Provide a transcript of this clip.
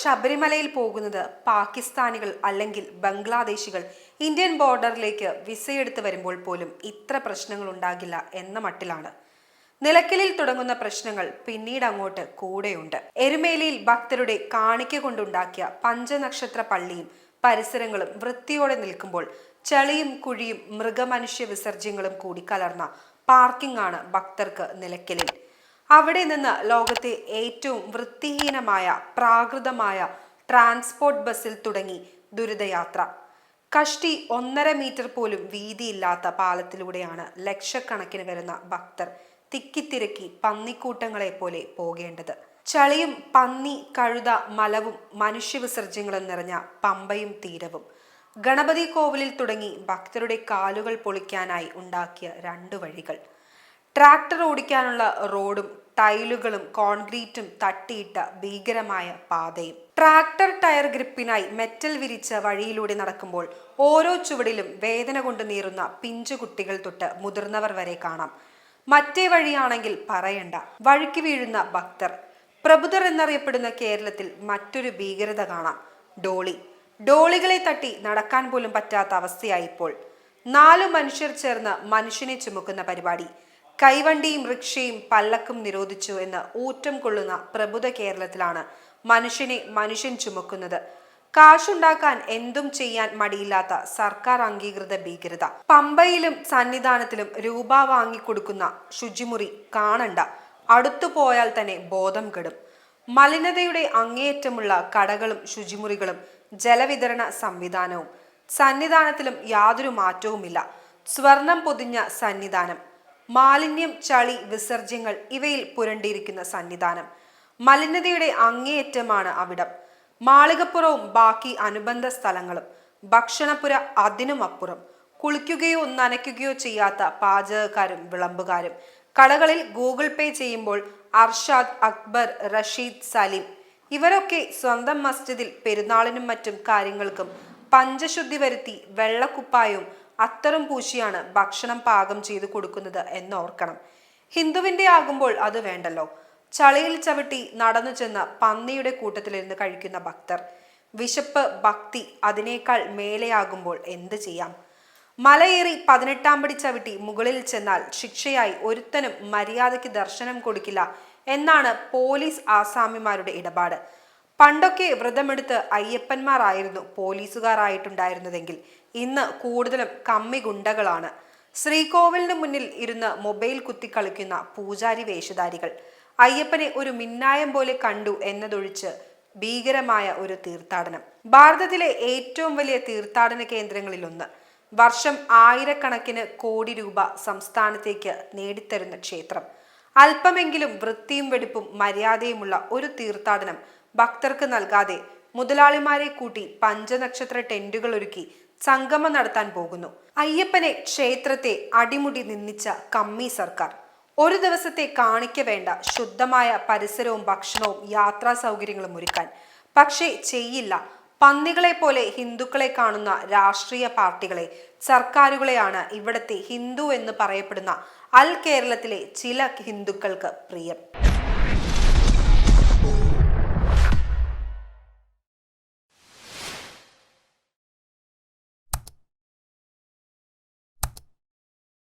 ശബരിമലയിൽ പോകുന്നത് പാകിസ്ഥാനികൾ അല്ലെങ്കിൽ ബംഗ്ലാദേശികൾ ഇന്ത്യൻ ബോർഡറിലേക്ക് വിസയെടുത്ത് വരുമ്പോൾ പോലും ഇത്ര പ്രശ്നങ്ങൾ ഉണ്ടാകില്ല എന്ന മട്ടിലാണ്. നിലയ്ക്കലിൽ തുടങ്ങുന്ന പ്രശ്നങ്ങൾ പിന്നീട് അങ്ങോട്ട് കൂടെയുണ്ട്. എരുമേലിയിൽ ഭക്തരുടെ കാണിക്ക കൊണ്ടുണ്ടാക്കിയ പഞ്ചനക്ഷത്ര പള്ളിയും പരിസരങ്ങളും വൃത്തിയോടെ നിൽക്കുമ്പോൾ ചളിയും കുഴിയും മൃഗമനുഷ്യ വിസർജ്യങ്ങളും കൂടി കലർന്ന പാർക്കിംഗ് ആണ് ഭക്തർക്ക് നിലയ്ക്കലിൽ. അവിടെ നിന്ന് ലോകത്തെ ഏറ്റവും വൃത്തിഹീനമായ പ്രാകൃതമായ ട്രാൻസ്പോർട്ട് ബസ്സിൽ തുടങ്ങി ദുരിതയാത്ര. കഷ്ടി 1.5 മീറ്റർ പോലും വീതിയില്ലാത്ത പാലത്തിലൂടെയാണ് ലക്ഷക്കണക്കിന് വരുന്ന ഭക്തർ തിക്കിത്തിരക്കി പന്നിക്കൂട്ടങ്ങളെ പോലെ പോകേണ്ടത്. ചളിയും പന്നി കഴുത മലവും മനുഷ്യവിസർജ്യങ്ങളും നിറഞ്ഞ പമ്പയും തീരവും. ഗണപതി കോവിലിൽ തുടങ്ങി ഭക്തരുടെ കാലുകൾ പൊളിക്കാനായി ഉണ്ടാക്കിയ 2 വഴികൾ. ട്രാക്ടർ ഓടിക്കാനുള്ള റോഡും ടൈലുകളും കോൺക്രീറ്റും തട്ടിയിട്ട ഭീകരമായ പാതയും. ട്രാക്ടർ ടയർ ഗ്രിപ്പിനായി മെറ്റൽ വിരിച്ച വഴിയിലൂടെ നടക്കുമ്പോൾ ഓരോ ചുവടിലും വേദന കൊണ്ട് നീറുന്ന പിഞ്ചു കുട്ടികൾ തൊട്ട് മുതിർന്നവർ വരെ കാണാം. മറ്റേ വഴിയാണെങ്കിൽ പറയണ്ട, വഴുക്കി വീഴുന്ന ഭക്തർ. പ്രബുദ്ധർ എന്നറിയപ്പെടുന്ന കേരളത്തിൽ മറ്റൊരു ഭീകരത കാണാം. ഡോളികളെ തട്ടി നടക്കാൻ പോലും പറ്റാത്ത അവസ്ഥയായിപ്പോൾ. 4 മനുഷ്യർ ചേർന്ന് മനുഷ്യനെ ചുമക്കുന്ന പരിപാടി. കൈവണ്ടിയും റിക്ഷയും പല്ലക്കും നിരോധിച്ചു എന്ന് ഊറ്റം കൊള്ളുന്ന പ്രബുദ്ധ കേരളത്തിലാണ് മനുഷ്യൻ ചുമക്കുന്നത്. കാശുണ്ടാക്കാൻ എന്തും ചെയ്യാൻ മടിയില്ലാത്ത സർക്കാർ അംഗീകൃത ഭീകരത. പമ്പയിലും സന്നിധാനത്തിലും രൂപ വാങ്ങിക്കൊടുക്കുന്ന ശുചിമുറി കാണണ്ട, അടുത്തു പോയാൽ തന്നെ ബോധം കെടും. മലിനതയുടെ അങ്ങേയറ്റമുള്ള കടകളും ശുചിമുറികളും ജലവിതരണ സംവിധാനവും. സന്നിധാനത്തിലും യാതൊരു മാറ്റവുമില്ല. സ്വർണം പൊതിഞ്ഞ സന്നിധാനം. മാലിന്യം, ചളി, വിസർജ്യങ്ങൾ ഇവയിൽ പുരണ്ടിരിക്കുന്ന സന്നിധാനം. മലിനതയുടെ അങ്ങേയറ്റമാണ് അവിടം. മാളികപ്പുറവും ബാക്കി അനുബന്ധ സ്ഥലങ്ങളും. ഭക്ഷണപ്പുര അതിനും അപ്പുറം. കുളിക്കുകയോ നനയ്ക്കുകയോ ചെയ്യാത്ത പാചകക്കാരും വിളമ്പുകാരും. കടകളിൽ ഗൂഗിൾ പേ ചെയ്യുമ്പോൾ അർഷാദ്, അക്ബർ, റഷീദ്, സലീം ഇവരൊക്കെ സ്വന്തം മസ്ജിദിൽ പെരുന്നാളിനും മറ്റും കാര്യങ്ങൾക്കും പഞ്ചശുദ്ധി വരുത്തി വെള്ളക്കുപ്പായവും അത്തറും പൂശിയാണ് ഭക്ഷണം പാകം ചെയ്തു കൊടുക്കുന്നത് എന്നോർക്കണം. ഹിന്ദുവിന്റെ ആകുമ്പോൾ അത് വേണ്ടല്ലോ. ചളിയിൽ ചവിട്ടി നടന്നു ചെന്ന് പന്നിയുടെ കൂട്ടത്തിലിരുന്ന് കഴിക്കുന്ന ഭക്തർ. വിശപ്പ്, ഭക്തി അതിനേക്കാൾ മേലെയാകുമ്പോൾ എന്ത് ചെയ്യാം? മലയേറി 18-ാം പടി ചവിട്ടി മുകളിൽ ചെന്നാൽ ശിക്ഷയായി ഒരുത്തനും മര്യാദയ്ക്ക് ദർശനം കൊടുക്കില്ല എന്നാണ് പോലീസ് ആസാമിമാരുടെ ഇടപാട്. പണ്ടൊക്കെ വ്രതമെടുത്ത് അയ്യപ്പന്മാരായിരുന്നു പോലീസുകാരായിട്ടുണ്ടായിരുന്നതെങ്കിൽ ഇന്ന് കൂടുതലും കമ്മി ഗുണ്ടകളാണ്. ശ്രീകോവിലിന് മുന്നിൽ ഇരുന്ന് മൊബൈൽ കുത്തി കളിക്കുന്ന പൂജാരി വേഷധാരികൾ. അയ്യപ്പനെ ഒരു മിന്നായം പോലെ കണ്ടു എന്നതൊഴിച്ച് ഭീകരമായ ഒരു തീർത്ഥാടനം. ഭാരതത്തിലെ ഏറ്റവും വലിയ തീർത്ഥാടന കേന്ദ്രങ്ങളിലൊന്ന്. വർഷം 1000 കോടി രൂപ സംസ്ഥാനത്തേക്ക് നേടിത്തരുന്ന ക്ഷേത്രം. അല്പമെങ്കിലും വൃത്തിയും വെടിപ്പും മര്യാദയുമുള്ള ഒരു തീർത്ഥാടനം ഭക്തർക്ക് നൽകാതെ മുതലാളിമാരെ കൂട്ടി പഞ്ചനക്ഷത്ര ടെന്റുകൾ ഒരുക്കി സംഗമം നടത്താൻ പോകുന്നു. അയ്യപ്പനെ, ക്ഷേത്രത്തെ അടിമുടി നിന്ദിച്ച കമ്മി സർക്കാർ. ഒരു ദിവസത്തെ കാണിക്ക വേണ്ട, ശുദ്ധമായ പരിസരവും ഭക്ഷണവും യാത്രാ സൗകര്യങ്ങളും ഒരുക്കാൻ. പക്ഷേ ചെയ്യില്ല. പന്നികളെ പോലെ ഹിന്ദുക്കളെ കാണുന്ന രാഷ്ട്രീയ പാർട്ടികളെ, സർക്കാരുകളെയാണ് ഇവിടത്തെ ഹിന്ദു എന്ന് പറയപ്പെടുന്ന കേരളത്തിലെ ചില ഹിന്ദുക്കൾക്ക് പ്രിയം.